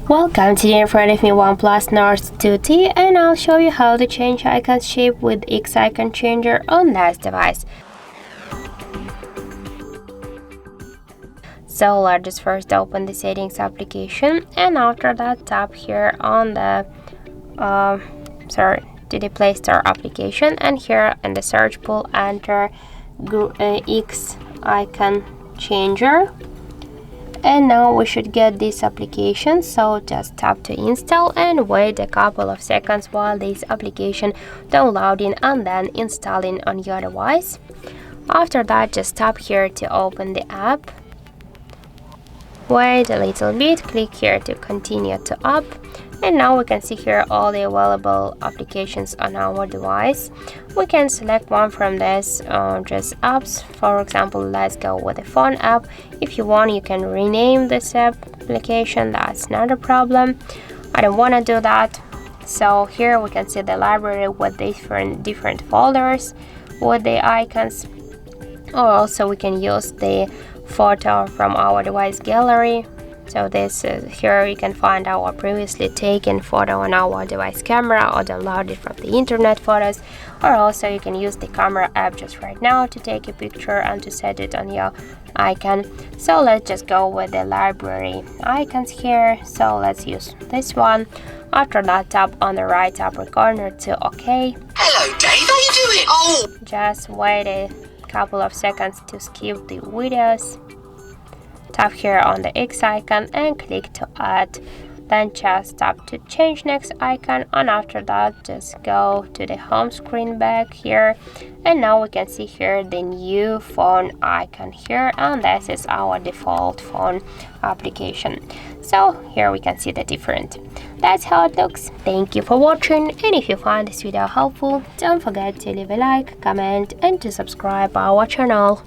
Welcome, today in front of me OnePlus Nord 2T, and I'll show you how to change icon shape with X icon changer on this device. So let's just first open the settings application, and after that tap here on the to the Play Store application, and here in the search pool enter X icon changer. And now we should get this application, so just tap to install and wait a couple of seconds while this application downloading and then installing on your device. After that, just tap here to open the app. Wait a little bit, click here to continue to app, and now we can see here all the available applications on our device. We can select one from this just apps. For example, let's go with the phone app. If you want, you can rename this application, that's not a problem. I don't want to do that. So here we can see the library with different folders with the icons. Or also we can use the photo from our device gallery. So this is here you can find our previously taken photo on our device camera or download it from the internet photos, or also you can use the camera app just right now to take a picture and to set it on your icon. So let's just go with the library icons here. So let's use this one. After that, tap on the right upper corner to OK. Hello Dave, how you doing? Oh, just wait a couple of seconds to skip the videos. Tap here on the X icon and click to add, then just tap to change next icon, and after that just go to the home screen back here, and now we can see here the new phone icon here, and this is our default phone application. So here we can see the different. That's how it looks. Thank you for watching, and if you find this video helpful, don't forget to leave a like, comment and to subscribe our channel.